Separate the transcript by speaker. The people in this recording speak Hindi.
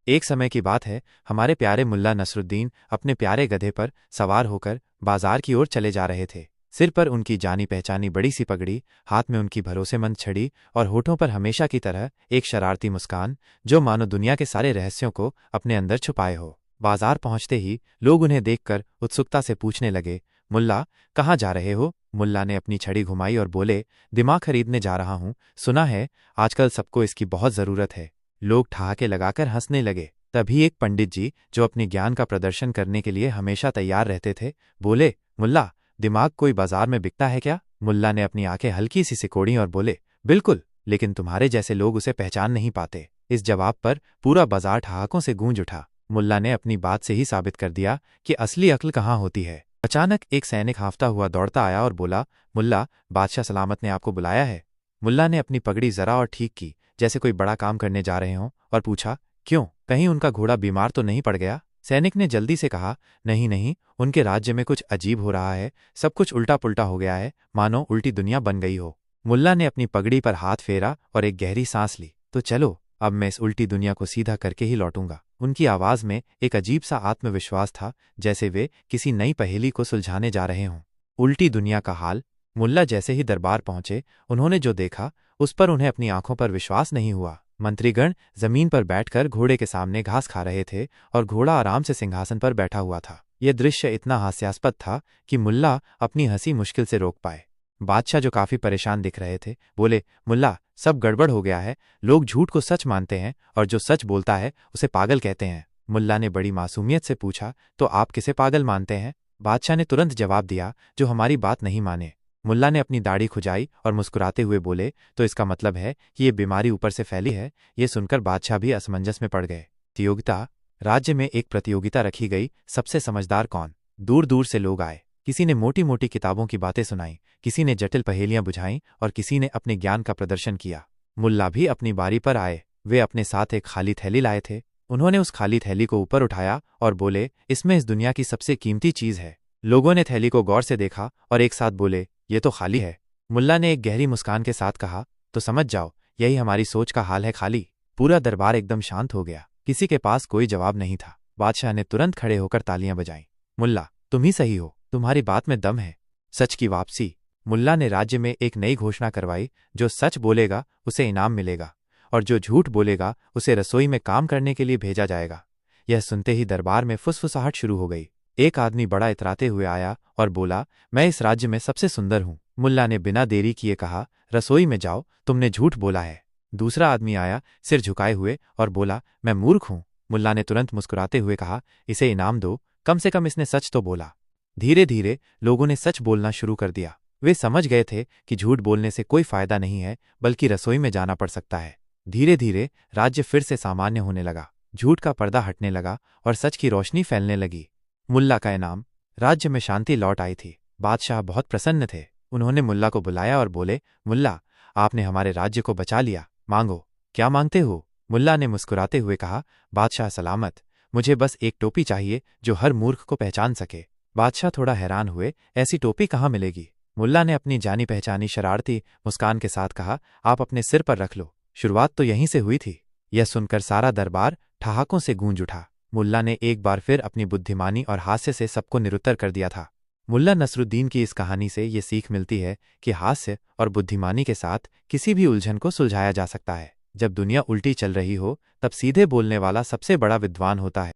Speaker 1: एक समय की बात है, हमारे प्यारे मुल्ला नसरुद्दीन अपने प्यारे गधे पर सवार होकर बाजार की ओर चले जा रहे थे। सिर पर उनकी जानी पहचानी बड़ी सी पगड़ी, हाथ में उनकी भरोसेमंद छड़ी और होठों पर हमेशा की तरह एक शरारती मुस्कान, जो मानो दुनिया के सारे रहस्यों को अपने अंदर छुपाए हो। बाजार पहुंचते ही लोग उन्हें देखकर उत्सुकता से पूछने लगे, मुल्ला, कहाँ जा रहे हो? मुल्ला ने अपनी छड़ी घुमाई और बोले, दिमाग खरीदने जा रहा हूँ। सुना है आजकल सबको इसकी बहुत ज़रूरत है। लोग ठहाके लगाकर हंसने लगे। तभी एक पंडित जी, जो अपने ज्ञान का प्रदर्शन करने के लिए हमेशा तैयार रहते थे, बोले, मुल्ला, दिमाग कोई बाजार में बिकता है क्या? मुल्ला ने अपनी आंखें हल्की सी सिकोड़ी और बोले, बिल्कुल, लेकिन तुम्हारे जैसे लोग उसे पहचान नहीं पाते। इस जवाब पर पूरा बाजार ठहाकों से गूंज उठा। मुल्ला ने अपनी बात से ही साबित कर दिया कि असली अक्ल कहाँ होती है। अचानक एक सैनिक हांफता हुआ दौड़ता आया और बोला, मुल्ला, बादशाह सलामत ने आपको बुलाया है। मुल्ला ने अपनी पगड़ी जरा और ठीक की, जैसे कोई बड़ा काम करने जा रहे हों, और पूछा, क्यों, कहीं उनका घोड़ा बीमार तो नहीं पड़ गया? सैनिक ने जल्दी से कहा, नहीं नहीं, उनके राज्य में कुछ अजीब हो रहा है, सब कुछ उल्टा पुल्टा हो गया है, मानो उल्टी दुनिया बन गई हो। मुल्ला ने अपनी पगड़ी पर हाथ फेरा और एक गहरी सांस ली। तो चलो, अब मैं इस उल्टी दुनिया को सीधा करके ही लौटूंगा। उनकी आवाज में एक अजीब सा आत्मविश्वास था, जैसे वे किसी नई पहेली को सुलझाने जा रहे हों। उल्टी दुनिया का हाल। मुल्ला जैसे ही दरबार पहुंचे, उन्होंने जो देखा उस पर उन्हें अपनी आंखों पर विश्वास नहीं हुआ। मंत्रीगण जमीन पर बैठकर घोड़े के सामने घास खा रहे थे और घोड़ा आराम से सिंहासन पर बैठा हुआ था। यह दृश्य इतना हास्यास्पद था कि मुल्ला अपनी हंसी मुश्किल से रोक पाए। बादशाह, जो काफी परेशान दिख रहे थे, बोले, मुल्ला, सब गड़बड़ हो गया है। लोग झूठ को सच मानते हैं और जो सच बोलता है उसे पागल कहते हैं। मुल्ला ने बड़ी मासूमियत से पूछा, तो आप किसे पागल मानते हैं? बादशाह ने तुरंत जवाब दिया, जो हमारी बात नहीं माने। मुल्ला ने अपनी दाढ़ी खुजाई और मुस्कुराते हुए बोले, तो इसका मतलब है कि ये बीमारी ऊपर से फैली है? ये सुनकर बादशाह भी असमंजस में पड़ गए। प्रतियोगिता। राज्य में एक प्रतियोगिता रखी गई, सबसे समझदार कौन। दूर दूर से लोग आए। किसी ने मोटी मोटी किताबों की बातें सुनाई, किसी ने जटिल पहेलियां बुझाईं और किसी ने अपने ज्ञान का प्रदर्शन किया। मुल्ला भी अपनी बारी पर आए। वे अपने साथ एक खाली थैली लाए थे। उन्होंने उस खाली थैली को ऊपर उठाया और बोले, इसमें इस दुनिया की सबसे कीमती चीज है। लोगों ने थैली को गौर से देखा और एक साथ बोले, ये तो खाली है। मुल्ला ने एक गहरी मुस्कान के साथ कहा, तो समझ जाओ, यही हमारी सोच का हाल है, खाली। पूरा दरबार एकदम शांत हो गया। किसी के पास कोई जवाब नहीं था। बादशाह ने तुरंत खड़े होकर तालियां बजाईं। मुल्ला, तुम ही सही हो, तुम्हारी बात में दम है। सच की वापसी। मुल्ला ने राज्य में एक नई घोषणा करवाई, जो सच बोलेगा उसे इनाम मिलेगा और जो झूठ बोलेगा उसे रसोई में काम करने के लिए भेजा जाएगा। यह सुनते ही दरबार में फुसफुसाहट शुरू हो गई। एक आदमी बड़ा इतराते हुए आया और बोला, मैं इस राज्य में सबसे सुंदर हूँ। मुल्ला ने बिना देरी किए कहा, रसोई में जाओ, तुमने झूठ बोला है। दूसरा आदमी आया, सिर झुकाए हुए, और बोला, मैं मूर्ख हूँ। मुल्ला ने तुरंत मुस्कुराते हुए कहा, इसे इनाम दो, कम से कम इसने सच तो बोला। धीरे धीरे लोगों ने सच बोलना शुरू कर दिया। वे समझ गए थे कि झूठ बोलने से कोई फायदा नहीं है, बल्कि रसोई में जाना पड़ सकता है। धीरे धीरे राज्य फिर से सामान्य होने लगा। झूठ का पर्दा हटने लगा और सच की रोशनी फैलने लगी। मुल्ला का इनाम। राज्य में शांति लौट आई थी। बादशाह बहुत प्रसन्न थे। उन्होंने मुल्ला को बुलाया और बोले, मुल्ला, आपने हमारे राज्य को बचा लिया, मांगो। क्या मांगते हो? मुल्ला ने मुस्कुराते हुए कहा, बादशाह सलामत, मुझे बस एक टोपी चाहिए जो हर मूर्ख को पहचान सके। बादशाह थोड़ा हैरान हुए, ऐसी टोपी कहाँ मिलेगी? मुल्ला ने अपनी जानी पहचानी शरारती मुस्कान के साथ कहा, आप अपने सिर पर रख लो, शुरुआत तो यहीं से हुई थी। यह सुनकर सारा दरबार ठहाकों से गूंज उठा। मुल्ला ने एक बार फिर अपनी बुद्धिमानी और हास्य से सबको निरुत्तर कर दिया था। मुल्ला नसरुद्दीन की इस कहानी से ये सीख मिलती है कि हास्य और बुद्धिमानी के साथ किसी भी उलझन को सुलझाया जा सकता है। जब दुनिया उल्टी चल रही हो, तब सीधे बोलने वाला सबसे बड़ा विद्वान होता है।